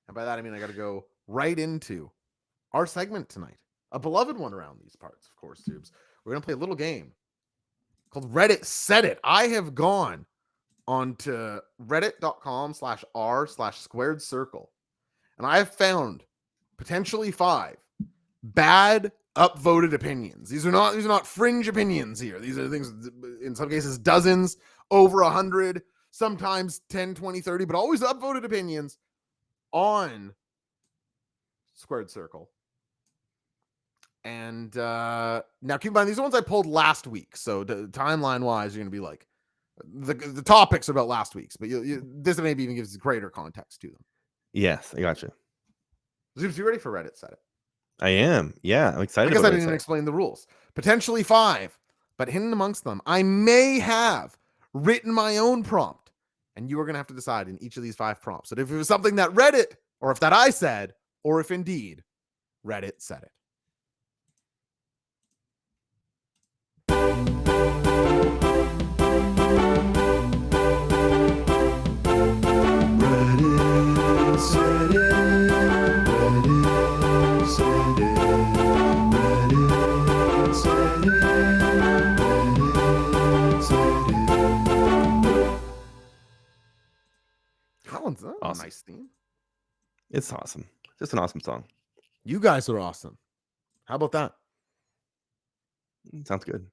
And by that, I mean I got to go right into our segment tonight. A beloved one around these parts, of course, tubes. We're going to play a little game called Reddit Seddit. I have gone onto reddit.com/r/squared circle, and I have found potentially 5 bad upvoted opinions. These are not fringe opinions here. These are things, in some cases, dozens, over 100, sometimes 10, 20, 30, but always upvoted opinions on Squared Circle. And now keep in mind, these are ones I pulled last week. So timeline wise, you're going to be like, the topics are about last week's, but this maybe even gives greater context to them. Yes, I gotcha. Zoobs, you ready for Reddit Seddit? I am. Yeah, I'm excited. I guess I didn't even explain the rules. Potentially 5, but hidden amongst them, I may have written my own prompt, and you are going to have to decide in each of these 5 prompts that if it was something that Reddit, or if that I said, or if indeed Reddit said it. That one's awesome. A nice theme. It's awesome. Just an awesome song. You guys are awesome. How about that? Sounds good.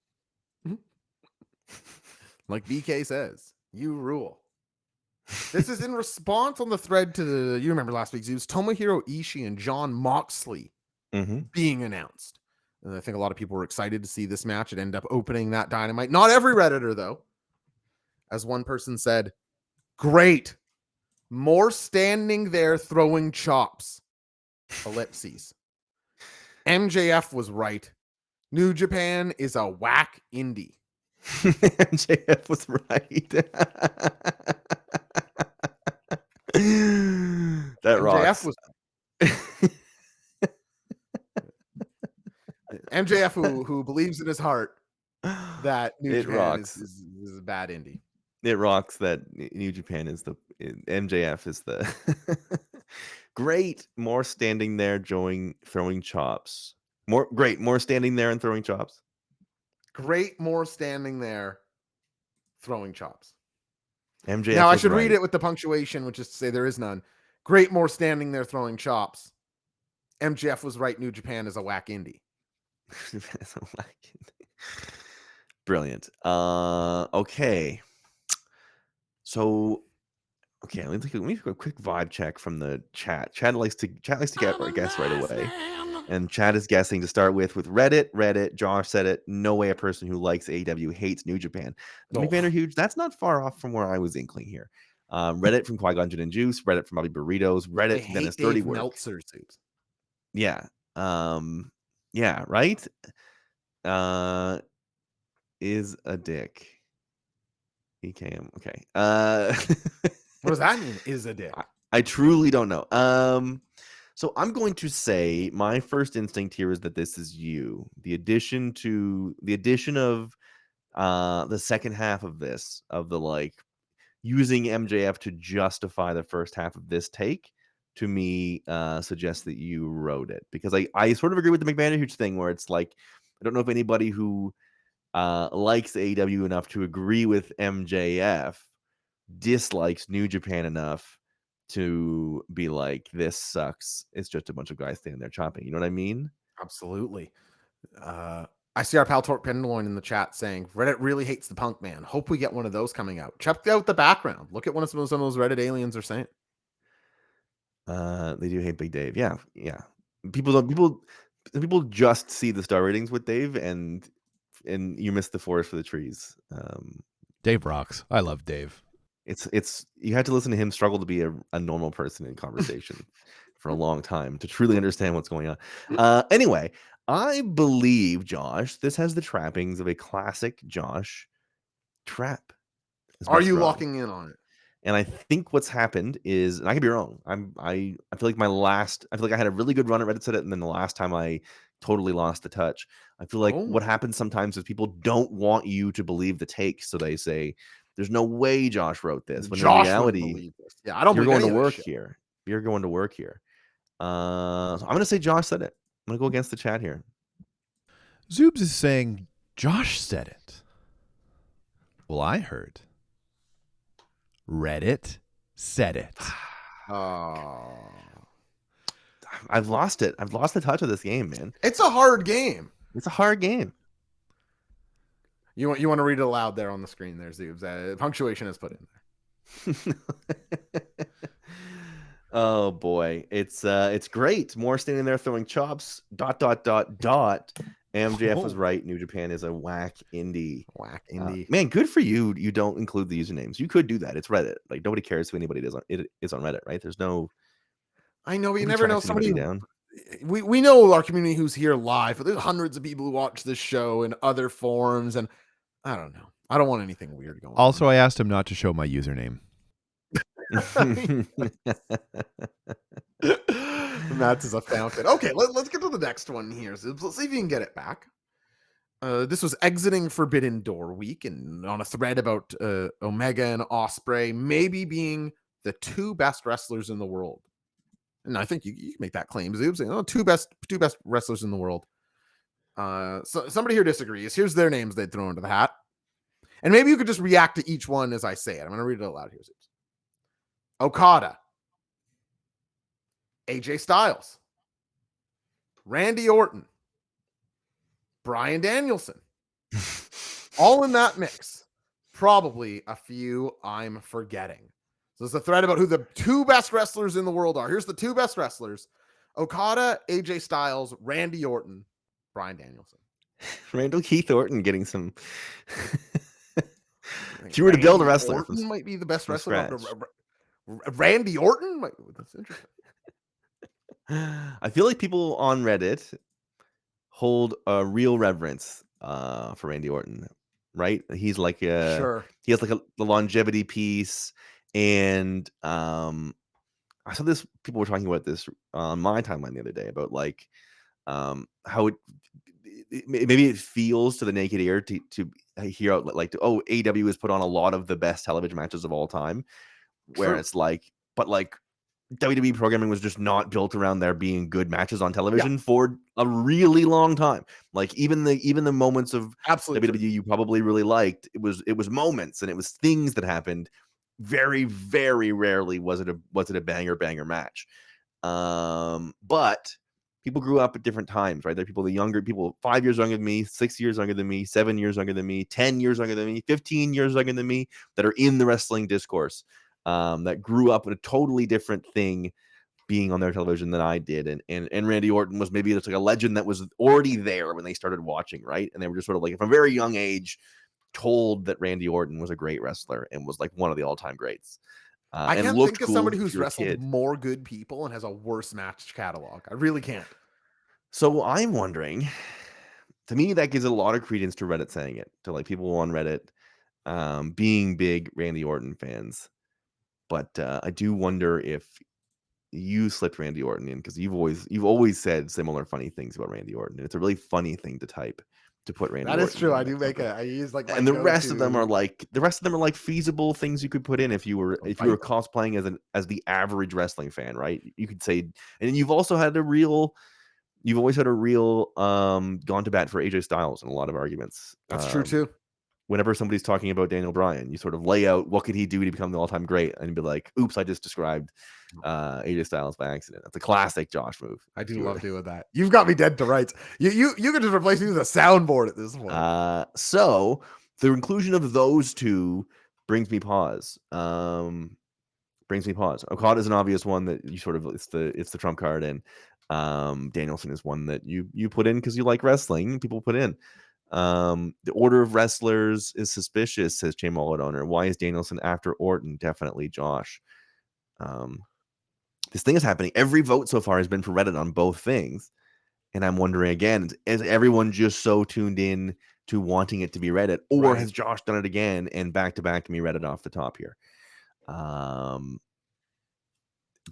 Like BK says, you rule. This is in response on the thread to you remember last week's news, Tomohiro Ishii and John Moxley being announced. And I think a lot of people were excited to see this match. It ended up opening that Dynamite. Not every Redditor, though. As one person said, great. More standing there throwing chops. Ellipses. MJF was right. New Japan is a whack indie. MJF was right. That rocks. MJF who believes in his heart that New Japan is a bad indie. It rocks that New Japan is MJF is the great. More standing there throwing chops. More standing there and throwing chops. Great, more standing there throwing chops. MJF. Now I should read it with the punctuation, which is to say there is none. Great, more standing there throwing chops. MJF was right. New Japan is a whack indie. Brilliant. Okay. So, okay, let me do a quick vibe check from the chat. Chat likes to get our guess right away. And Chad is guessing to start with Reddit. Josh said it. No way a person who likes AEW hates New Japan. McMahon are huge. That's not far off from where I was inkling here. Reddit from Qui-Gon Jinn and Juice. Reddit from Bobby Burritos. Reddit from Dennis 30 Work. Meltzer suits. Yeah. Yeah. Right. Is a dick. EKM. Okay. What does that mean? Is a dick. I truly don't know. So I'm going to say my first instinct here is that this is you. The addition of the second half of this, of the like using MJF to justify the first half of this take, to me suggests that you wrote it, because I sort of agree with the McMahon huge thing where it's like I don't know if anybody who likes AEW enough to agree with MJF dislikes New Japan enough to be like, this sucks. It's just a bunch of guys standing there chopping. You know what I mean? Absolutely. I see our pal Torque Pendleton in the chat saying Reddit really hates the Punk Man. Hope we get one of those coming out. Check out the background. Look at what some of those Reddit aliens are saying. They do hate Big Dave. Yeah. People just see the star ratings with Dave, and you miss the forest for the trees. Dave rocks. I love Dave. It's you had to listen to him struggle to be a normal person in conversation for a long time to truly understand what's going on. Anyway, I believe, Josh, this has the trappings of a classic Josh trap. Are you locking in on it? And I think what's happened is, and I could be wrong. I feel like I had a really good run at Reddit Seddit, and then the last time I totally lost the touch. I feel like what happens sometimes is people don't want you to believe the take, so they say, "There's no way Josh wrote this." When in reality, I don't. You're going to work here. You're going to work here. So I'm going to say Josh said it. I'm going to go against the chat here. Zoobs is saying Josh said it. Well, I heard Reddit said it. Oh. I've lost it. I've lost the touch of this game, man. It's a hard game. It's a hard game. You want to read it aloud there on the screen there, Zoobs. Punctuation is put in there. Oh boy, it's great. More standing there throwing chops. ... MJF was right. New Japan is a whack indie. Whack indie. Man, good for you. You don't include the usernames. You could do that. It's Reddit. Like nobody cares who anybody is on Reddit, right? There's no. I know, but you never know somebody down. We know our community who's here live, but there's hundreds of people who watch this show in other forums, and I don't know. I don't want anything weird going on. Also, I asked him not to show my username. Matt's is a fountain. Okay, let's get to the next one here. Let's see if you can get it back. This was exiting Forbidden Door week, and on a thread about Omega and Ospreay maybe being the two best wrestlers in the world. And I think you can make that claim. Zoobs, two best wrestlers in the world. So somebody here disagrees. Here's their names they'd throw into the hat. And maybe you could just react to each one as I say it. I'm going to read it aloud here, Zoobs. Okada, AJ Styles, Randy Orton, Bryan Danielson, all in that mix. Probably a few I'm forgetting. So it's a thread about who the two best wrestlers in the world are. Here's the two best wrestlers: Okada, AJ Styles, Randy Orton, Bryan Danielson. Randall Keith Orton getting some. If you were to build a wrestler, Orton might be the best wrestler. Randy Orton? That's interesting. I feel like people on Reddit hold a real reverence for Randy Orton, right? He's like he has like the longevity piece, and I saw this. People were talking about this on my timeline the other day about like how maybe it feels to the naked ear to hear out like AEW has put on a lot of the best television matches of all time. Where it's like, but like WWE programming was just not built around there being good matches on television for a really long time. Like even the moments of WWE you probably really liked, it was moments and it was things that happened. Very, very rarely was it a banger match. But people grew up at different times, right? There are younger people 5 years younger than me, 6 years younger than me, 7 years younger than me, 10 years younger than me, 15 years younger than me that are in the wrestling discourse. That grew up with a totally different thing being on their television than I did. And Randy Orton was maybe it's like a legend that was already there when they started watching, right? And they were just sort of like, from a very young age, told that Randy Orton was a great wrestler and was like one of the all-time greats. I can't think of somebody who's wrestled more good people and has a worse match catalog. I really can't. So I'm wondering, to me, that gives a lot of credence to Reddit saying it, to like people on Reddit being big Randy Orton fans. But I do wonder if you slipped Randy Orton in because you've always said similar funny things about Randy Orton. And it's a really funny thing to type to put Randy Orton. That is true. I do make I use like, and the rest of them are like feasible things you could put in if you were cosplaying as the average wrestling fan, right? You could say, and you've always had a real gone to bat for AJ Styles in a lot of arguments. That's true too. Whenever somebody's talking about Daniel Bryan, you sort of lay out what could he do to become the all-time great, and be like, "Oops, I just described AJ Styles by accident." That's a classic Josh move. I do love doing that. You've got me dead to rights. You can just replace me with a soundboard at this point. So the inclusion of those two brings me pause. Okada is an obvious one that you sort of it's the trump card, and Danielson is one that you put in because you like wrestling. People put in. The order of wrestlers is suspicious, says J Mullet owner. Why is Danielson after Orton? Definitely Josh. This thing is happening. Every vote so far has been for Reddit on both things. And I'm wondering again, is everyone just so tuned in to wanting it to be Reddit, or has Josh done it again and back to back to me Reddit off the top here?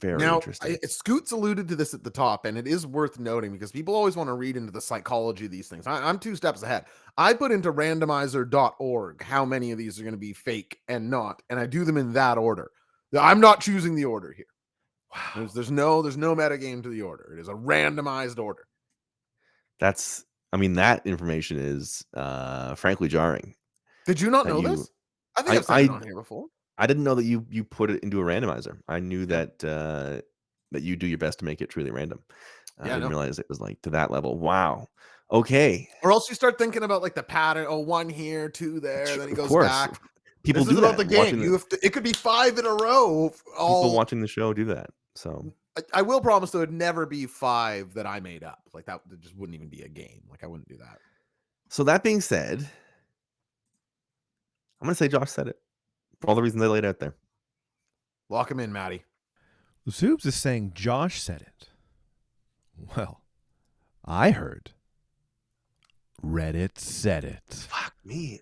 Very interesting. Scoots alluded to this at the top, and it is worth noting because people always want to read into the psychology of these things. I'm 2 steps ahead. I put into randomizer.org how many of these are going to be fake and not, and I do them in that order. I'm not choosing the order here. Wow. There's no metagame to the order. It is a randomized order. That information is frankly jarring. Did you not That know you, this? I think I've said it on here before. I didn't know that you put it into a randomizer. I knew Yeah. that you do your best to make it truly random. I Yeah, didn't no. realize it was like to that level. Wow. Okay. Or else you start thinking about like the pattern. Oh, 1 here, 2 there, then he Of goes course. back. People This is do about that. the game. It could be 5 in a row. People watching the show do that. So I will promise there would never be 5 that I made up. Like that just wouldn't even be a game. Like I wouldn't do that. So that being said, I'm gonna say Josh said it for all the reasons I laid out there. Lock him in, Maddie. Zoobs is saying Josh said it. Well, I heard Reddit said it. Fuck me.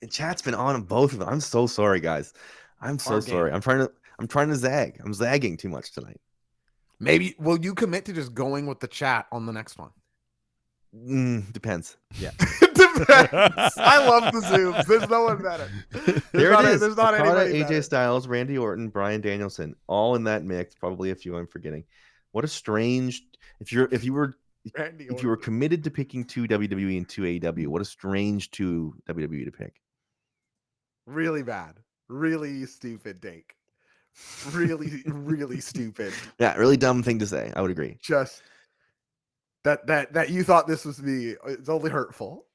And chat's been on both of them. I'm so sorry, guys. I'm so Our sorry. game. I'm trying to zag. I'm zagging too much tonight. Maybe will you commit to just going with the chat on the next one? Depends. Yeah. Depends. I love the Zooms. There's no one better. There it is. There's not Okada, anybody AJ better. Styles, Randy Orton, Bryan Danielson, all in that mix. Probably a few I'm forgetting. What a strange. If you were committed to picking 2 WWE and 2 AEW, what a strange 2 WWE to pick. Really bad. Really stupid take. Really, really stupid. Yeah, really dumb thing to say. I would agree. Just that you thought this was me. It's only hurtful.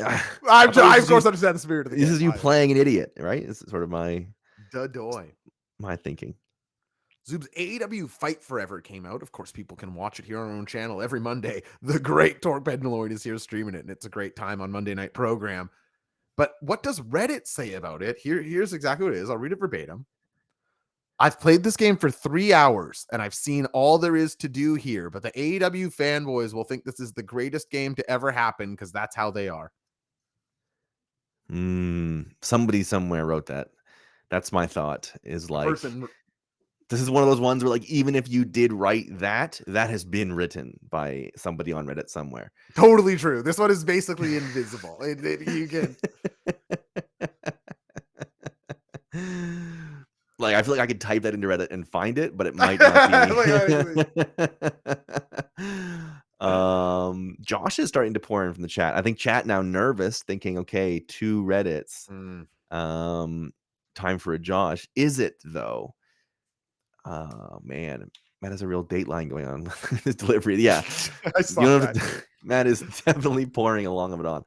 I of course understand the spirit of the game. This is you playing an idiot, right? This is sort of my thinking. Zoob's AEW Fight Forever came out. Of course, people can watch it here on our own channel every Monday. The great Torped Malloy is here streaming it, and it's a great time on Monday night program. But what does Reddit say about it? Here's exactly what it is. I'll read it verbatim. I've played this game for 3 hours, and I've seen all there is to do here, but the AEW fanboys will think this is the greatest game to ever happen because that's how they are. Somebody somewhere wrote that. That's my thought. Is like Person. This is one of those ones where, like, even if you did write that has been written by somebody on Reddit somewhere. Totally true. This one is basically invisible. You can. Like, I feel like I could type that into Reddit and find it, but it might not be. Josh is starting to pour in from the chat. I think chat now nervous, thinking, okay, 2 Reddits. Time for a Josh. Is it though? Man, Matt has a real dateline going on with his delivery. Yeah, I saw that. Matt is definitely pouring along of it on.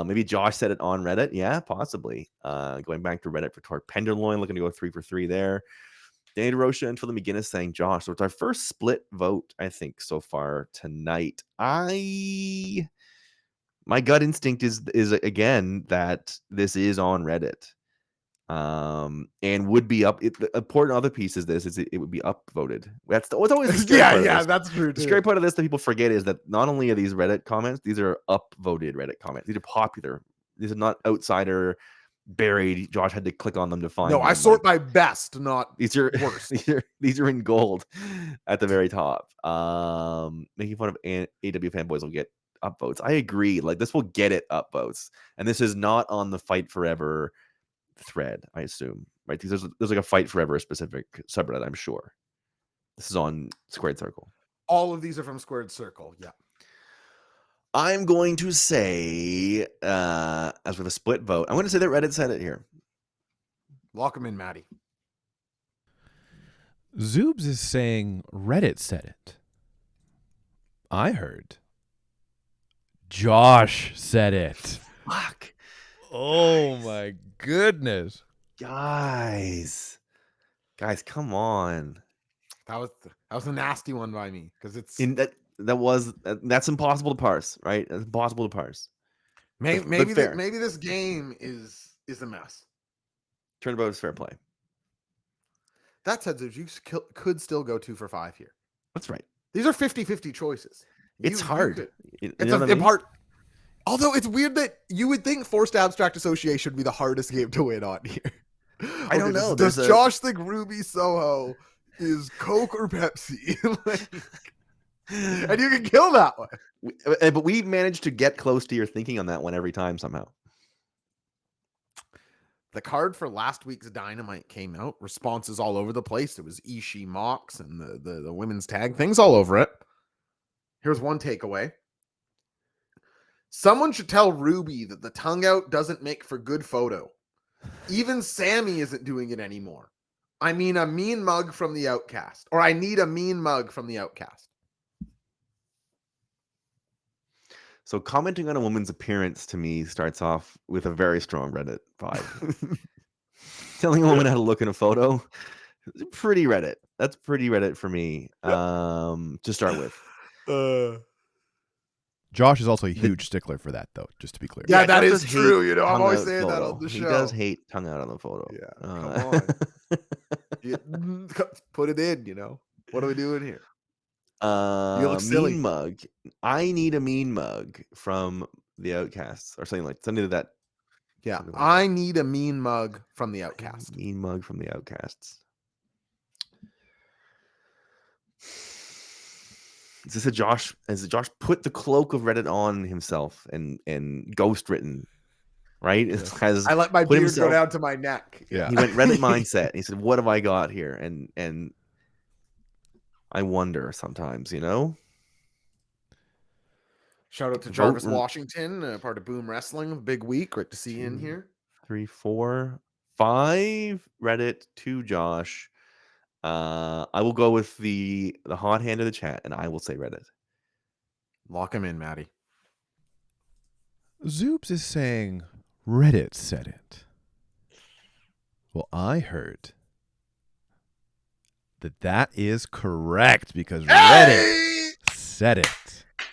Maybe Josh said it on Reddit. Yeah, possibly. Going back to Reddit for Torque Penderloin, looking to go 3 for 3 there. Danny DeRocha and Phil McGinnis saying Josh. So it's our first split vote, I think, so far tonight. My gut instinct is again that this is on Reddit. And would be up. The important other piece is this: it would be upvoted. That's always the scary part of this. That's true. The scary part of this that people forget is that not only are these Reddit comments, these are upvoted Reddit comments. These are popular. These are not outsider buried. Josh had to click on them to find. No, I sort by best, not these are worst. these are in gold at the very top. Making fun of AW fanboys will get upvotes. I agree. Like, this will get it upvotes, and this is not on the Fight Forever thread, I assume, right? There's like a Fight Forever specific subreddit, I'm sure. This is on Squared Circle. All of these are from Squared Circle. Yeah. I'm going to say, as we have a split vote, I'm going to say that Reddit said it here. Lock them in, Maddie. Zoobs is saying Reddit said it. I heard Josh said it. Fuck. Oh my goodness. Guys, come on. That was a nasty one by me because it's that's impossible to parse, right? It's impossible to parse. Maybe this game is a mess. Turnabout is fair play. That said, you could still go 2 for 5 here. That's right. These are 50-50 choices. It's hard. It's hard. Although it's weird that you would think Forced Abstract Association would be the hardest game to win on here. I don't know. Does Josh think Ruby Soho is Coke or Pepsi? And you can kill that one. But we managed to get close to your thinking on that one every time somehow. The card for last week's Dynamite came out. Responses all over the place. It was Ishii, Mox, and the women's tag things all over it. Here's one takeaway. Someone should tell Ruby that the tongue out doesn't make for good photo. Even Sammy isn't doing it anymore. I mean a mean mug from the Outcast. Or I need a mean mug from the Outcast. So commenting on a woman's appearance to me starts off with a very strong Reddit vibe. Telling a woman how to look in a photo, pretty Reddit. That's pretty Reddit for me. To start with. Josh is also a huge stickler for that, though, just to be clear. Yeah, that Josh is does true. hate You know, I'm tongue always out saying that photo. on the show. He does hate tongue out on the photo. Yeah, come on. Put it in, you know. What are we doing here? You look silly. Mean mug. I need a mean mug from the Outcasts or something to that. Yeah, I need a mean mug from the Outcast. Mean mug from the Outcasts. Is this a Josh? Has Josh put the cloak of Reddit on himself and ghost written? Right? Yeah. I let my beard go down to my neck. Yeah. He went Reddit mindset. He said, "What have I got here?" And I wonder sometimes, you know. Shout out to Jarvis Washington, part of Boom Wrestling. Big week. Great to see you in here. 3, 4, 5 Reddit, 2 Josh. I will go with the hot hand of the chat, and I will say Reddit. Lock him in, Maddie. Zoobs is saying Reddit said it. Well, I heard that is correct because Reddit said it.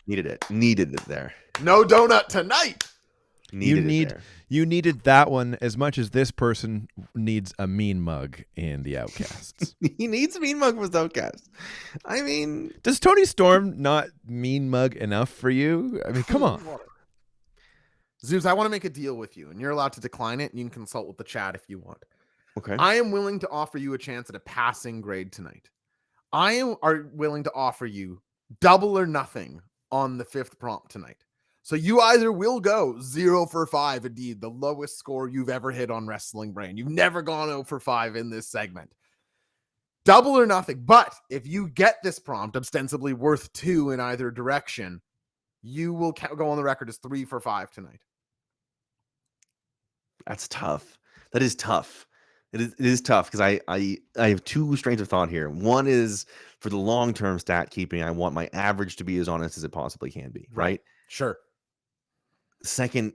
Needed it there. No donut tonight. You needed that one as much as this person needs a mean mug in the Outcasts. He needs a mean mug with Outcasts. I mean, does Tony Storm not mean mug enough for you? I mean, come on. Zeus, I want to make a deal with you, and you're allowed to decline it, and you can consult with the chat if you want. Okay. I am willing to offer you a chance at a passing grade tonight. I are willing to offer you double or nothing on the 5th prompt tonight. So you either will go 0 for 5, indeed, the lowest score you've ever hit on Wrestling Brain. You've never gone 0 for 5 in this segment. Double or nothing. But if you get this prompt, ostensibly worth 2 in either direction, you will go on the record as 3 for 5 tonight. That's tough. That is tough. It is tough because I have 2 strains of thought here. One is for the long-term stat keeping, I want my average to be as honest as it possibly can be, right? Sure. Second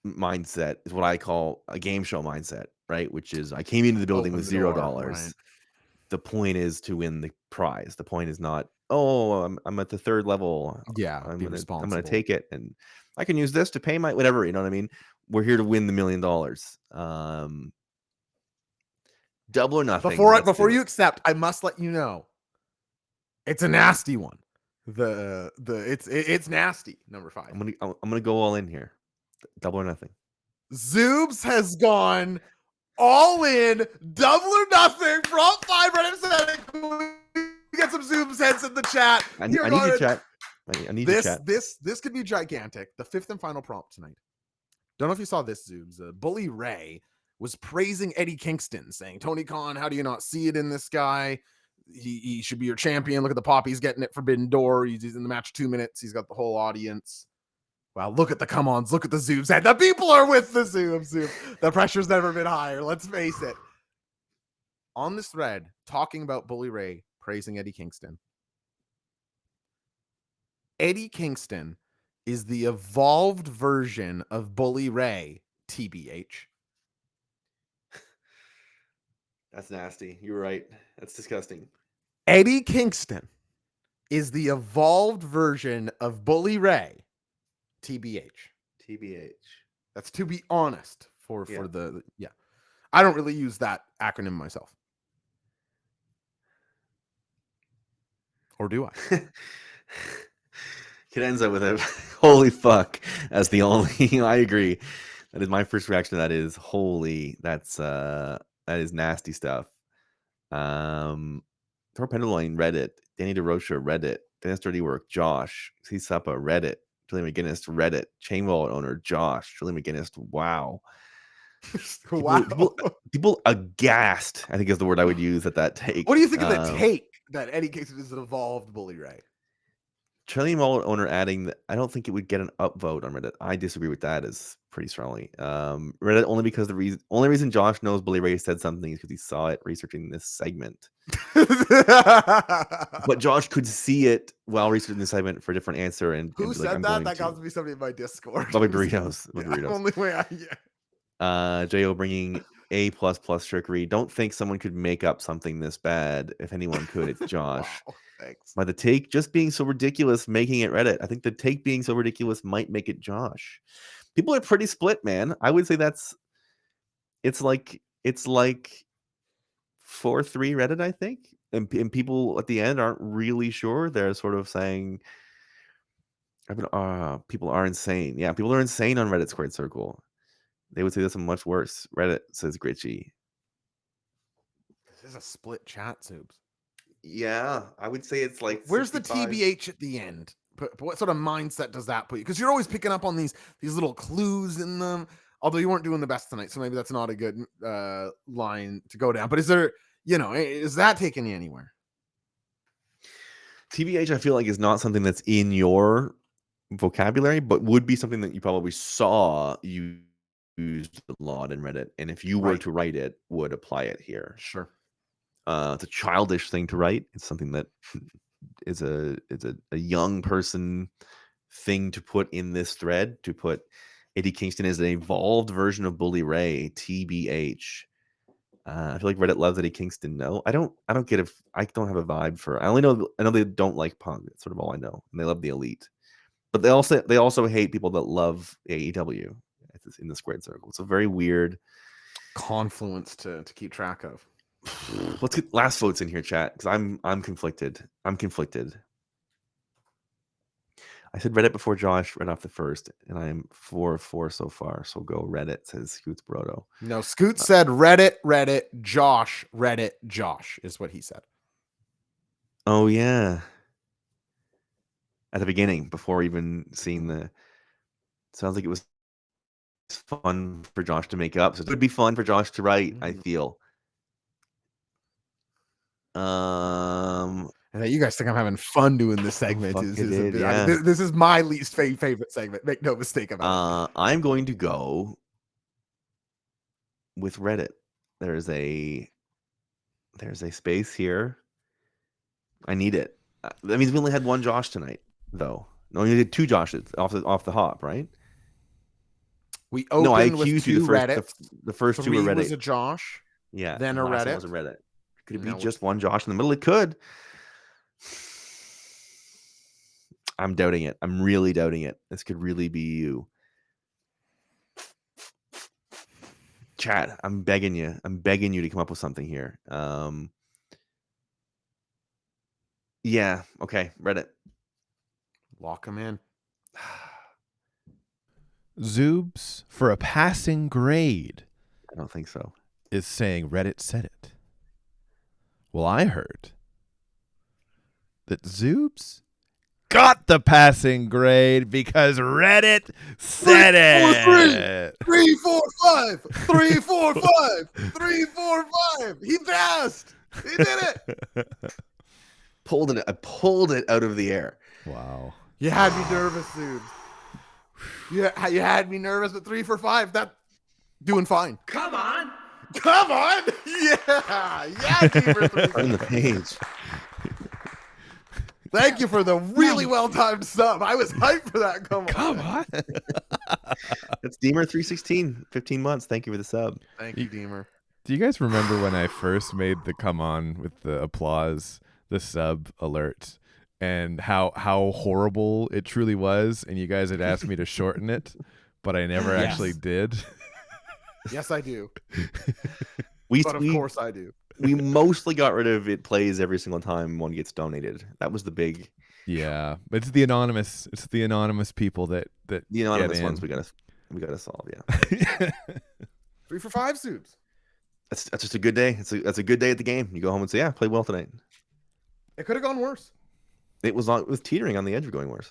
mindset is what I call a game show mindset, right? Which is I came into the building with $0. Right. The point is to win the prize. The point is not, I'm at the 3rd level. Yeah, I'm gonna take it, and I can use this to pay my whatever. You know what I mean? We're here to win the $1 million. Double or nothing. Before you accept, I must let you know, it's a nasty one. It's nasty. Number 5. I'm gonna go all in here. Double or nothing. Zoobs has gone all in. Double or nothing. Prompt 5 Reddit Seddit. We get some Zoobs heads in the chat. I need your chat. I need your chat. This could be gigantic. The 5th and final prompt tonight. Don't know if you saw this, Zoobs. Bully Ray was praising Eddie Kingston, saying, Tony Khan, how do you not see it in this guy? He should be your champion. Look at the pop. He's getting it Forbidden Door. He's in the match 2 minutes. He's got the whole audience. Wow, look at the come-ons. Look at the Zoobs. And the people are with the Zoobs. The pressure's never been higher. Let's face it. On this thread, talking about Bully Ray praising Eddie Kingston. Eddie Kingston is the evolved version of Bully Ray, TBH. That's nasty. You're right. That's disgusting. Eddie Kingston is the evolved version of Bully Ray, TBH. TBH. That's to be honest for the. I don't really use that acronym myself. Or do I? Cadenza with a holy fuck as the only. I agree. That is my first reaction. That is holy. That is nasty stuff. Torpedo Line Reddit. Danny DeRocha Reddit. Dennis Dirty Work Josh. C Suppa Reddit. Julie McGinnis Reddit. Chain Wallet owner Josh. Julie McGinnis. Wow. Wow. People aghast, I think is the word I would use at that take. What do you think of the take that Eddie Kingston is an evolved bully Ray? Trillium Wallet owner adding that I don't think it would get an upvote on Reddit. I disagree with that is pretty strongly. Reddit only because only reason Josh knows Bully Ray said something is because he saw it researching this segment. But Josh could see it while researching the segment for a different answer. And who and said that? That got to be somebody in my Discord. Bobby Burritos. Only way Jo bringing A++ trickery. Don't think someone could make up something this bad. If anyone could, it's Josh. Wow, thanks. By the take just being so ridiculous, making it Reddit. I think the take being so ridiculous might make it Josh. People are pretty split, man. I would say it's like 4-3 Reddit, I think. And people at the end aren't really sure. They're sort of saying, people are insane. Yeah, people are insane on Reddit Squared Circle. They would say this is much worse. Reddit says Gritchy. This is a split chat, Subs. Yeah, I would say it's like. Where's 65. the TBH at the end? But what sort of mindset does that put you? Because you're always picking up on these little clues in them. Although you weren't doing the best tonight, so maybe that's not a good line to go down. But is there, is that taking you anywhere? TBH, I feel like is not something that's in your vocabulary, but would be something that you probably saw you used a lot in Reddit, and if you were to write it, would apply it here. Sure. It's a childish thing to write. It's something that is a young person thing to put in this thread. To put Eddie Kingston as an evolved version of Bully Ray, TBH. I feel like Reddit loves Eddie Kingston. No, I don't get if I don't have a vibe for. I know they don't like punk. That's sort of all I know, and they love the elite, but they also hate people that love AEW. In the Squared Circle. It's a very weird confluence to keep track of. Let's get last votes in here, chat, because I'm conflicted. I said Reddit before Josh right off the first, and I am 4-4 so far. So go Reddit, says Scoots Brodo. No, Scoot said Reddit, Josh is what he said. Oh yeah. At the beginning, before even seeing sounds like it was fun for Josh to make up. So it would be fun for Josh to write, I feel. And you guys think I'm having fun doing this segment. Yeah. This is my least favorite segment. Make no mistake about it. I'm going to go with Reddit. There's a space here. I need it. That means we only had one Josh tonight, though. No, we did two Joshes off the hop, right? We opened I with accused two you Reddit. The first two were Reddit. Was a Josh. Yeah. Then a Reddit. Was a Reddit. Could it be just one Josh in the middle? It could. I'm doubting it. I'm really doubting it. This could really be you. Chat, I'm begging you. I'm begging you to come up with something here. Yeah. Okay. Reddit. Lock him in. Zoobs for a passing grade. I don't think so. Is saying Reddit Seddit. Well, I heard that Zoobs got the passing grade because Reddit said it. 3, 4, 5. 3, 4, 5. 3, 4, 5. He passed. He did it. I pulled it out of the air. Wow. You had me nervous, dude. You had me nervous, but 3 for 5. That doing fine. Come on. Yeah. On the page. Thank you for the really well-timed sub. I was hyped for that. Come on. That's Deemer 316, 15 months. Thank you for the sub. Thank you, Deemer. Do you guys remember when I first made the come on with the applause, the sub alert, and how horrible it truly was? And you guys had asked me to shorten it, but I never actually did. Yes, I do. But of course I do. We mostly got rid of it plays every single time one gets donated. That was the big. Yeah, it's the anonymous people that the anonymous ones we gotta solve. Yeah. 3 for 5 suits. That's just a good day. That's a good day at the game. You go home and say, yeah, played well tonight. It could have gone worse. It was teetering on the edge of going worse.